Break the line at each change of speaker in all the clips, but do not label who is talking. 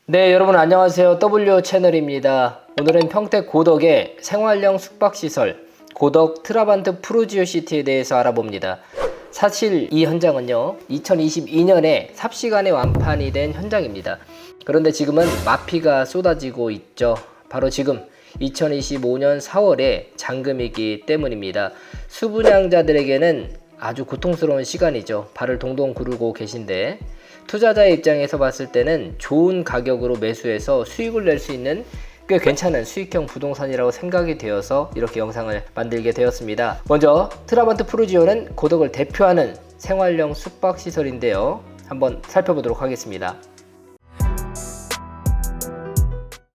네, 여러분 안녕하세요. W 채널입니다. 오늘은 평택 고덕의 생활형 숙박시설 고덕 트라반트 프루지오시티에 대해서 알아봅니다. 사실 이 현장은요 2022년에 삽시간에 완판이 된 현장입니다. 그런데 지금은 마피가 쏟아지고 있죠. 바로 지금 2025년 4월에 잔금이기 때문입니다. 수분양자들에게는 아주 고통스러운 시간이죠. 발을 동동 구르고 계신데 투자자의 입장에서 봤을 때는 좋은 가격으로 매수해서 수익을 낼 수 있는 꽤 괜찮은 수익형 부동산이라고 생각이 되어서 이렇게 영상을 만들게 되었습니다. 먼저 트라반트 프루지오는 고덕을 대표하는 생활형 숙박시설인데요. 한번 살펴보도록 하겠습니다.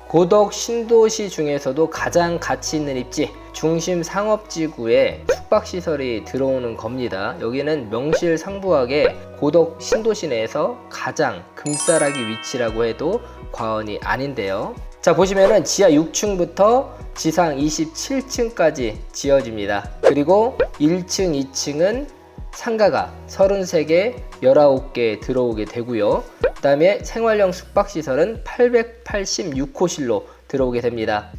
고덕 신도시 중에서도 가장 가치 있는 입지, 중심 상업지구에 숙박시설이 들어오는 겁니다. 여기는 명실상부하게 고덕 신도시 내에서 가장 금싸라기 위치라고 해도 과언이 아닌데요. 자, 보시면은 지하 6층부터 지상 27층까지 지어집니다. 그리고 1층, 2층은 상가가 33개, 19개 들어오게 되고요. 그 다음에 생활형 숙박시설은 886호실로 들어오게 됩니다.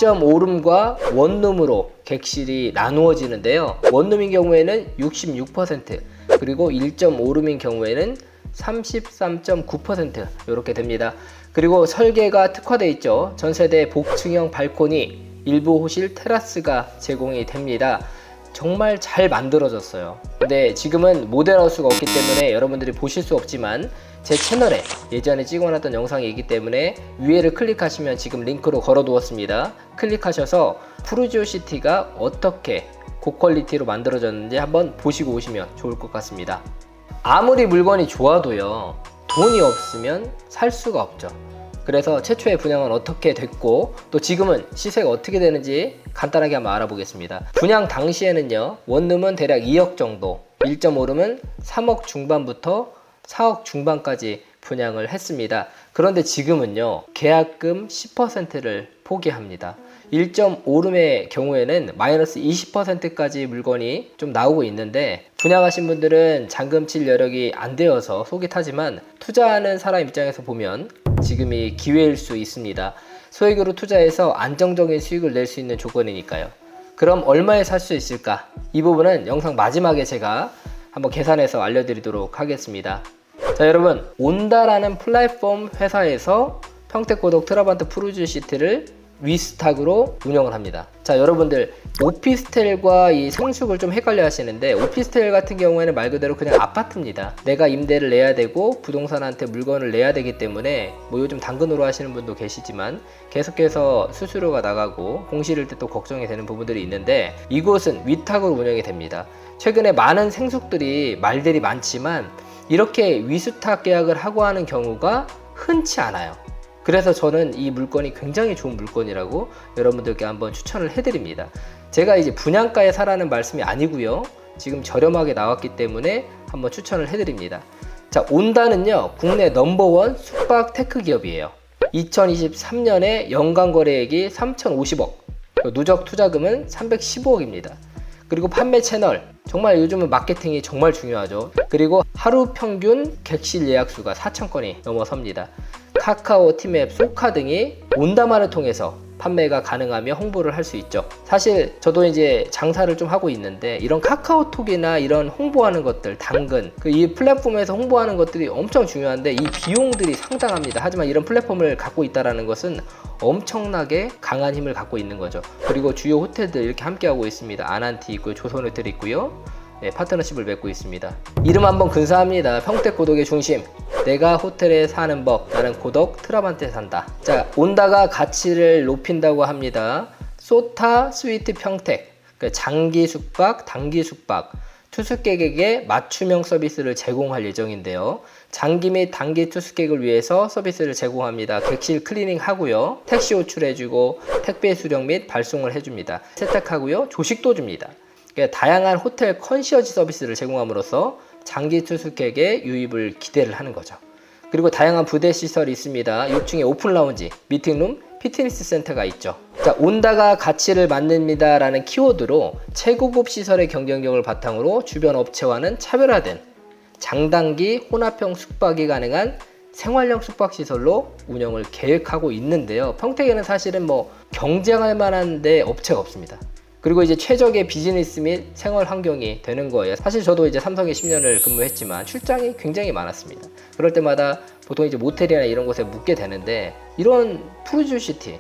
1.5룸과 원룸으로 객실이 나누어지는데요. 원룸인 경우에는 66%, 그리고 1.5룸인 경우에는 33.9% 이렇게 됩니다. 그리고 설계가 특화되어 있죠. 전세대 복층형 발코니, 일부 호실 테라스가 제공이 됩니다. 정말 잘 만들어졌어요. 근데 지금은 모델하우스가 없기 때문에 여러분들이 보실 수 없지만 제 채널에 예전에 찍어놨던 영상이 있기 때문에 위에를 클릭하시면 지금 링크로 걸어 두었습니다. 클릭하셔서 프루지오시티가 어떻게 고퀄리티로 만들어졌는지 한번 보시고 오시면 좋을 것 같습니다. 아무리 물건이 좋아도요, 돈이 없으면 살 수가 없죠. 그래서 최초의 분양은 어떻게 됐고 또 지금은 시세가 어떻게 되는지 간단하게 한번 알아보겠습니다. 분양 당시에는요, 원룸은 대략 2억 정도, 1.5룸은 3억 중반부터 4억 중반까지 분양을 했습니다. 그런데 지금은요, 계약금 10%를 포기합니다. 1.5룸의 경우에는 마이너스 20%까지 물건이 좀 나오고 있는데, 분양하신 분들은 잔금 칠 여력이 안 되어서 속이 타지만 투자하는 사람 입장에서 보면 지금이 기회일 수 있습니다. 소액으로 투자해서 안정적인 수익을 낼 수 있는 조건이니까요. 그럼 얼마에 살 수 있을까? 이 부분은 영상 마지막에 제가 한번 계산해서 알려드리도록 하겠습니다. 자, 여러분, 온다라는 플랫폼 회사에서 평택고덕 트라반트 프루지오시티를 위스탁으로 운영을 합니다. 자, 여러분들 오피스텔과 이 성숙을 좀 헷갈려 하시는데, 오피스텔 같은 경우에는 말 그대로 그냥 아파트입니다. 내가 임대를 내야 되고 부동산한테 물건을 내야 되기 때문에 뭐 요즘 당근으로 하시는 분도 계시지만 계속해서 수수료가 나가고 공실일 때 또 걱정이 되는 부분들이 있는데, 이곳은 위탁으로 운영이 됩니다. 최근에 많은 생숙들이 말들이 많지만 이렇게 위수탁 계약을 하고 하는 경우가 흔치 않아요. 그래서 저는 이 물건이 굉장히 좋은 물건이라고 여러분들께 한번 추천을 해드립니다. 제가 이제 분양가에 사라는 말씀이 아니고요, 지금 저렴하게 나왔기 때문에 한번 추천을 해드립니다. 자, 온다는요, 국내 넘버원 숙박 테크 기업이에요. 2023년에 연간 거래액이 3,050억, 누적 투자금은 315억입니다. 그리고 판매 채널, 정말 요즘은 마케팅이 정말 중요하죠. 그리고 하루 평균 객실 예약 수가 4,000건이 넘어섭니다. 카카오, 티맵, 소카 등이 온다만을 통해서 판매가 가능하며 홍보를 할 수 있죠. 사실 저도 이제 장사를 좀 하고 있는데, 이런 카카오톡이나 이런 홍보하는 것들, 당근, 이 플랫폼에서 홍보하는 것들이 엄청 중요한데 이 비용들이 상당합니다. 하지만 이런 플랫폼을 갖고 있다는 것은 엄청나게 강한 힘을 갖고 있는 거죠. 그리고 주요 호텔들 이렇게 함께하고 있습니다. 아난티 있고요, 조선호텔 있고요. 네, 파트너십을 맺고 있습니다. 이름 한번 근사합니다. 평택 고덕의 중심, 내가 호텔에 사는 법, 나는 고덕 트라반트에 산다. 자, 온다가 가치를 높인다고 합니다. 소타 스위트 평택, 장기 숙박, 단기 숙박, 투숙객에게 맞춤형 서비스를 제공할 예정인데요. 장기 및 단기 투숙객을 위해서 서비스를 제공합니다. 객실 클리닝 하고요, 택시 호출해주고 택배 수령 및 발송을 해줍니다. 세탁하고요, 조식도 줍니다. 다양한 호텔 컨시어지 서비스를 제공함으로써 장기 투숙객의 유입을 기대를 하는 거죠. 그리고 다양한 부대 시설이 있습니다. 6층에 오픈 라운지, 미팅룸, 피트니스 센터가 있죠. 자, 온다가 가치를 만듭니다 라는 키워드로 최고급 시설의 경쟁력을 바탕으로 주변 업체와는 차별화된 장단기 혼합형 숙박이 가능한 생활형 숙박시설로 운영을 계획하고 있는데요. 평택에는 사실은 뭐 경쟁할 만한 데 업체가 없습니다. 그리고 이제 최적의 비즈니스 및 생활 환경이 되는 거예요. 사실 저도 이제 삼성에 10년을 근무했지만 출장이 굉장히 많았습니다. 그럴 때마다 보통 이제 모텔이나 이런 곳에 묵게 되는데, 이런 푸르주시티,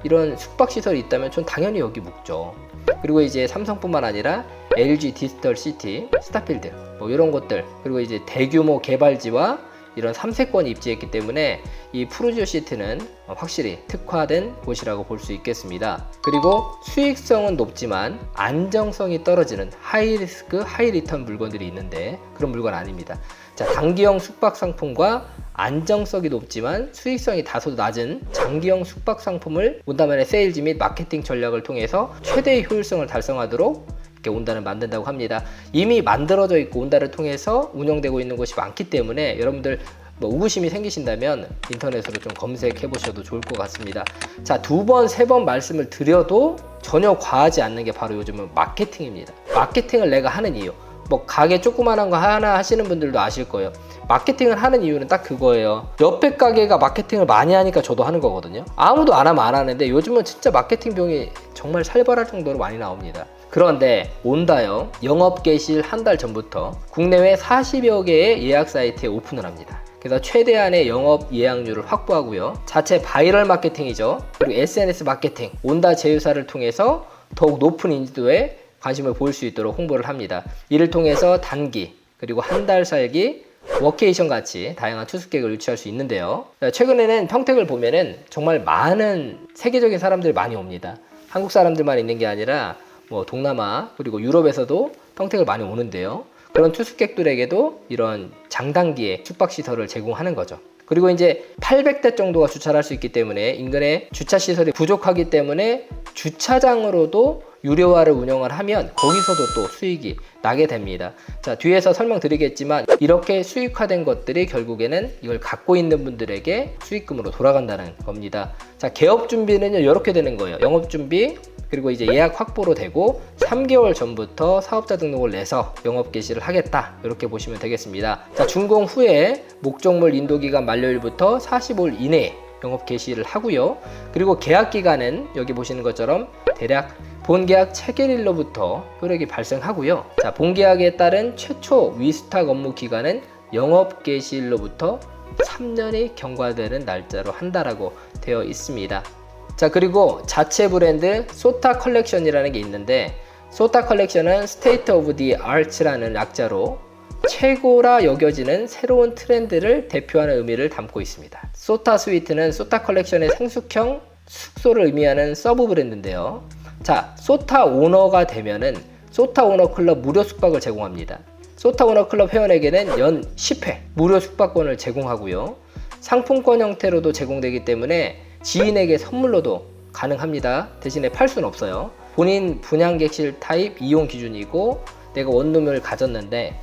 이런 숙박시설이 있다면 전 당연히 여기 묵죠. 그리고 이제 삼성뿐만 아니라 LG 디지털 시티, 스타필드 뭐 이런 곳들, 그리고 이제 대규모 개발지와 이런 3세권이 입지했기 때문에 이 푸르주시티는 확실히 특화된 곳이라고 볼 수 있겠습니다. 그리고 수익성은 높지만 안정성이 떨어지는 하이리스크 하이리턴 물건들이 있는데, 그런 물건 아닙니다. 자, 단기형 숙박 상품과 안정성이 높지만 수익성이 다소 낮은 장기형 숙박 상품을 온다면의 세일즈 및 마케팅 전략을 통해서 최대의 효율성을 달성하도록 이렇게 온다를 만든다고 합니다. 이미 만들어져 있고 온다를 통해서 운영되고 있는 곳이 많기 때문에 여러분들 뭐 의구심이 생기신다면 인터넷으로 좀 검색해 보셔도 좋을 것 같습니다. 자, 2번, 3번 말씀을 드려도 전혀 과하지 않는 게 바로 요즘은 마케팅입니다. 마케팅을 내가 하는 이유, 뭐 가게 조그만한 거 하나 하시는 분들도 아실 거예요. 마케팅을 하는 이유는 딱 그거예요. 옆에 가게가 마케팅을 많이 하니까 저도 하는 거거든요. 아무도 안 하면 안 하는데 요즘은 진짜 마케팅 비용이 정말 살벌할 정도로 많이 나옵니다. 그런데 온다요, 영업 개시 한 달 전부터 국내외 40여 개의 예약 사이트에 오픈을 합니다. 그래서 최대한의 영업 예약률을 확보하고요, 자체 바이럴 마케팅이죠, 그리고 SNS 마케팅, 온다 제휴사를 통해서 더욱 높은 인지도에 관심을 보일 수 있도록 홍보를 합니다. 이를 통해서 단기, 그리고 한 달 살기, 워케이션 같이 다양한 투숙객을 유치할 수 있는데요. 최근에는 평택을 보면은 정말 많은 세계적인 사람들이 많이 옵니다. 한국 사람들만 있는 게 아니라 뭐 동남아 그리고 유럽에서도 평택을 많이 오는데요. 그런 투숙객들에게도 이런 장단기의 숙박시설을 제공하는 거죠. 그리고 이제 800대 정도가 주차를 할 수 있기 때문에 인근에 주차시설이 부족하기 때문에 주차장으로도 유료화를 운영을 하면 거기서도 또 수익이 나게 됩니다. 자, 뒤에서 설명드리겠지만 이렇게 수익화된 것들이 결국에는 이걸 갖고 있는 분들에게 수익금으로 돌아간다는 겁니다. 자, 개업 준비는요, 이렇게 되는 거예요. 영업 준비, 그리고 이제 예약 확보로 되고 3개월 전부터 사업자 등록을 내서 영업 개시를 하겠다, 이렇게 보시면 되겠습니다. 자, 준공 후에 목적물 인도기간 만료일부터 45일 이내에 영업 개시를 하고요. 그리고 계약 기간은 여기 보시는 것처럼 대략 본계약 체결일로부터 효력이 발생하고요. 자, 본계약에 따른 최초 위스탁 업무 기간은 영업 개시일로부터 3년이 경과되는 날짜로 한다라고 되어 있습니다. 자, 그리고 자체 브랜드 소타 컬렉션이라는 게 있는데, 소타 컬렉션은 스테이트 오브 디 아트라는 약자로 최고라 여겨지는 새로운 트렌드를 대표하는 의미를 담고 있습니다. 소타 스위트는 소타 컬렉션의 생숙형 숙소를 의미하는 서브 브랜드인데요. 자, 소타 오너가 되면은 소타 오너 클럽 무료 숙박을 제공합니다. 소타 오너 클럽 회원에게는 연 10회 무료 숙박권을 제공하고요. 상품권 형태로도 제공되기 때문에 지인에게 선물로도 가능합니다. 대신에 팔 수는 없어요. 본인 분양객실 타입 이용 기준이고, 내가 원룸을 가졌는데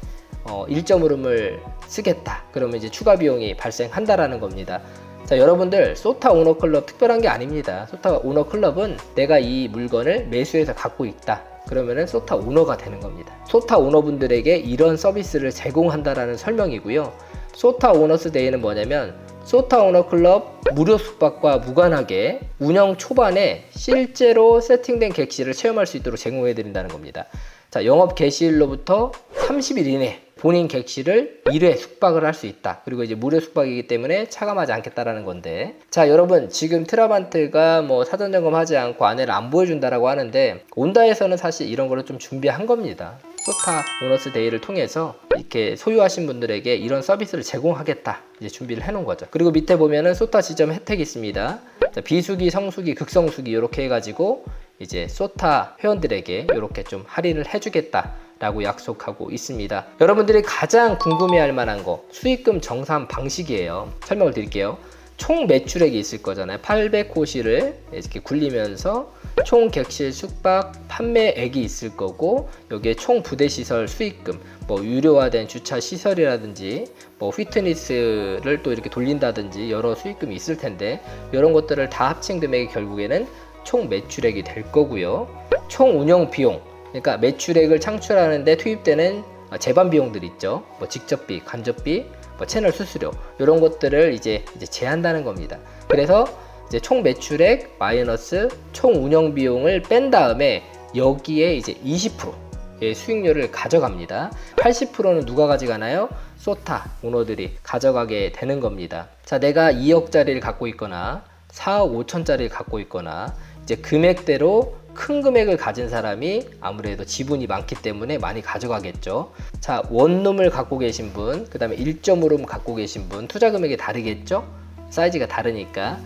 일정룸을 쓰겠다, 그러면 이제 추가 비용이 발생한다라는 겁니다. 자, 여러분들 소타 오너 클럽 특별한 게 아닙니다. 소타 오너 클럽은 내가 이 물건을 매수해서 갖고 있다, 그러면은 소타 오너가 되는 겁니다. 소타 오너분들에게 이런 서비스를 제공한다라는 설명이고요. 소타 오너스 데이는 뭐냐면 소타 오너 클럽 무료 숙박과 무관하게 운영 초반에 실제로 세팅된 객실을 체험할 수 있도록 제공해 드린다는 겁니다. 자, 영업 개시일로부터 30일 이내 본인 객실을 1회 숙박을 할 수 있다. 그리고 이제 무료 숙박이기 때문에 차감하지 않겠다라는 건데, 자, 여러분 지금 트라반트가 뭐 사전 점검하지 않고 안내를 안 보여준다라고 하는데, 온다에서는 사실 이런 거를 좀 준비한 겁니다. 소타 오너스 데이를 통해서 이렇게 소유하신 분들에게 이런 서비스를 제공하겠다, 이제 준비를 해놓은 거죠. 그리고 밑에 보면은 소타 지점 혜택이 있습니다. 자, 비수기, 성수기, 극성수기 이렇게 해가지고 이제 소타 회원들에게 이렇게 좀 할인을 해주겠다 라고 약속하고 있습니다. 여러분들이 가장 궁금해할 만한 거, 수익금 정산 방식이에요. 설명을 드릴게요. 총 매출액이 있을 거잖아요. 800호실을 이렇게 굴리면서 총 객실 숙박 판매액이 있을 거고, 여기에 총 부대시설 수익금, 뭐 유료화된 주차 시설이라든지 뭐 휘트니스를 또 이렇게 돌린다든지 여러 수익금이 있을 텐데, 이런 것들을 다 합친 금액이 결국에는 총 매출액이 될 거고요. 총 운영 비용, 그러니까 매출액을 창출하는데 투입되는 재반 비용들 있죠. 뭐 직접비, 간접비, 뭐 채널 수수료 이런 것들을 이제 제한다는 겁니다. 그래서 이제 총 매출액 마이너스 총 운영 비용을 뺀 다음에 여기에 이제 20%의 수익률을 가져갑니다. 80%는 누가 가져가나요? 소타 오너들이 가져가게 되는 겁니다. 자, 내가 2억짜리를 갖고 있거나 4억 5천짜리를 갖고 있거나 이제 금액대로 큰 금액을 가진 사람이 아무래도 지분이 많기 때문에 많이 가져가겠죠. 자, 원룸을 갖고 계신 분, 그 다음에 1.5룸 갖고 계신 분, 투자 금액이 다르겠죠? 사이즈가 다르니까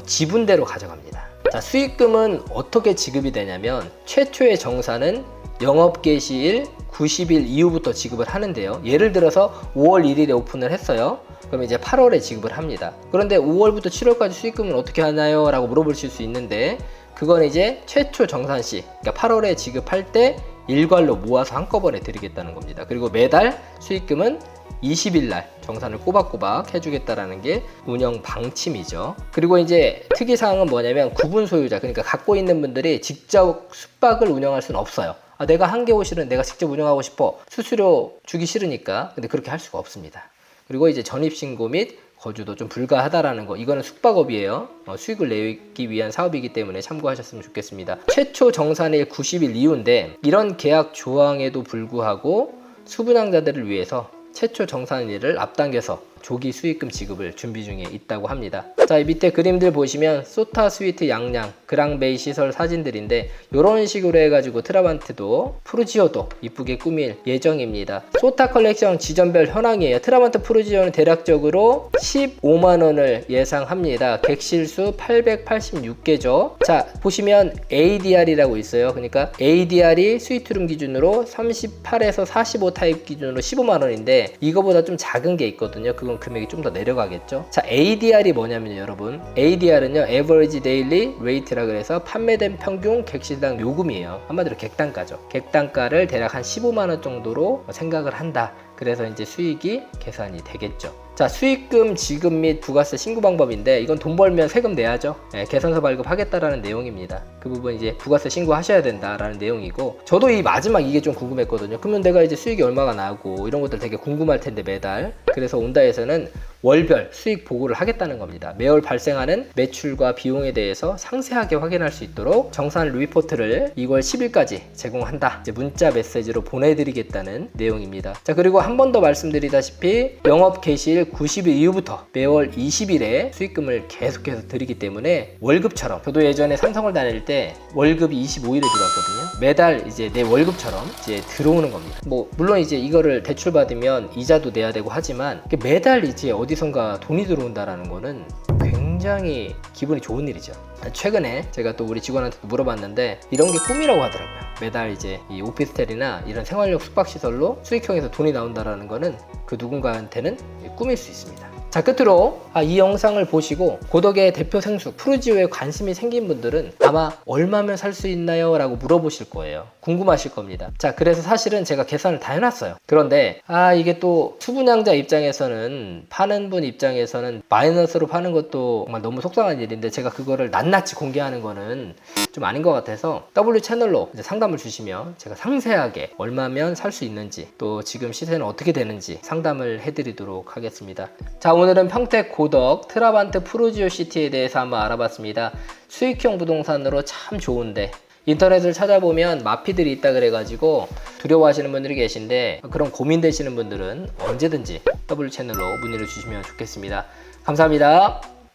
지분대로 가져갑니다. 자, 수익금은 어떻게 지급이 되냐면 최초의 정산은 영업 개시일 90일 이후부터 지급을 하는데요. 예를 들어서 5월 1일에 오픈을 했어요. 그럼 이제 8월에 지급을 합니다. 그런데 5월부터 7월까지 수익금은 어떻게 하나요? 라고 물어보실 수 있는데 그건 이제 최초 정산 시, 그러니까 8월에 지급할 때 일괄로 모아서 한꺼번에 드리겠다는 겁니다. 그리고 매달 수익금은 20일 날 정산을 꼬박꼬박 해주겠다라는 게 운영 방침이죠. 그리고 이제 특이사항은 뭐냐면 구분 소유자, 그러니까 갖고 있는 분들이 직접 숙박을 운영할 수는 없어요. 내가 한겨울실은 내가 직접 운영하고 싶어. 수수료 주기 싫으니까. 근데 그렇게 할 수가 없습니다. 그리고 이제 전입신고 및 거주도 좀 불가하다라는 거, 이거는 숙박업이에요. 수익을 내기 위한 사업이기 때문에 참고하셨으면 좋겠습니다. 최초 정산일 90일 이후인데 이런 계약 조항에도 불구하고 수분양자들을 위해서 최초 정산일을 앞당겨서 조기 수익금 지급을 준비 중에 있다고 합니다. 자, 이 밑에 그림들 보시면 소타 스위트 양양 그랑베이 시설 사진들인데 이런 식으로 해가지고 트라반트도 푸르지오도 이쁘게 꾸밀 예정입니다. 소타 컬렉션 지점별 현황이에요. 트라반트 푸르지오는 대략적으로 15만원을 예상합니다. 객실수 886개죠. 자, 보시면 ADR이라고 있어요. 그러니까 ADR이 스위트룸 기준으로 38에서 45 타입 기준으로 15만원인데 이거보다 좀 작은 게 있거든요. 그건 금액이 좀 더 내려가겠죠. 자, ADR이 뭐냐면요, 여러분. ADR은요, Average Daily Rate라 그래서 판매된 평균 객실당 요금이에요. 한마디로 객단가죠. 객단가를 대략 한 15만원 정도로 생각을 한다. 그래서 이제 수익이 계산이 되겠죠. 자, 수익금 지급 및 부가세 신고 방법인데 이건 돈 벌면 세금 내야죠. 계산서 발급하겠다라는 내용입니다. 그 부분 이제 부가세 신고하셔야 된다라는 내용이고, 저도 이 마지막 이게 좀 궁금했거든요. 그러면 내가 이제 수익이 얼마가 나고 이런 것들 되게 궁금할 텐데 매달. 그래서 온다에서는 월별 수익 보고를 하겠다는 겁니다. 매월 발생하는 매출과 비용에 대해서 상세하게 확인할 수 있도록 정산 리포트를 2월 10일까지 제공한다. 이제 문자 메시지로 보내드리겠다는 내용입니다. 자, 그리고 한 번 더 말씀드리다시피 영업 개시일 90일 이후부터 매월 20일에 수익금을 계속해서 드리기 때문에 월급처럼, 저도 예전에 삼성을 다닐 때 월급이 25일에 들어왔거든요. 매달 이제 내 월급처럼 이제 들어오는 겁니다. 뭐 물론 이제 이거를 대출 받으면 이자도 내야 되고 하지만 매달 이제 어디선가 돈이 들어온다라는 거는 굉장히 기분이 좋은 일이죠. 최근에 제가 또 우리 직원한테 물어봤는데 이런 게 꿈이라고 하더라고요. 매달 이제 이 오피스텔이나 이런 생활용 숙박시설로 수익형에서 돈이 나온다라는 거는 그 누군가한테는 꿈일 수 있습니다. 자, 끝으로 이 영상을 보시고 고덕의 대표 생수 푸르지오에 관심이 생긴 분들은 아마 얼마면 살 수 있나요? 라고 물어보실 거예요. 궁금하실 겁니다. 자, 그래서 사실은 제가 계산을 다 해놨어요. 그런데 이게 또 수분양자 입장에서는, 파는 분 입장에서는 마이너스로 파는 것도 정말 너무 속상한 일인데 제가 그거를 낱낱이 공개하는 거는 좀 아닌 것 같아서 W 채널로 이제 상담을 주시면 제가 상세하게 얼마면 살 수 있는지, 또 지금 시세는 어떻게 되는지 상담을 해드리도록 하겠습니다. 자, 오늘은 평택 고덕 트라반트 푸르지오 시티에 대해서 한번 알아봤습니다. 수익형 부동산으로 참 좋은데 인터넷을 찾아보면 마피들이 있다 그래가지고 두려워하시는 분들이 계신데, 그런 고민되시는 분들은 언제든지 W 채널로 문의를 주시면 좋겠습니다. 감사합니다.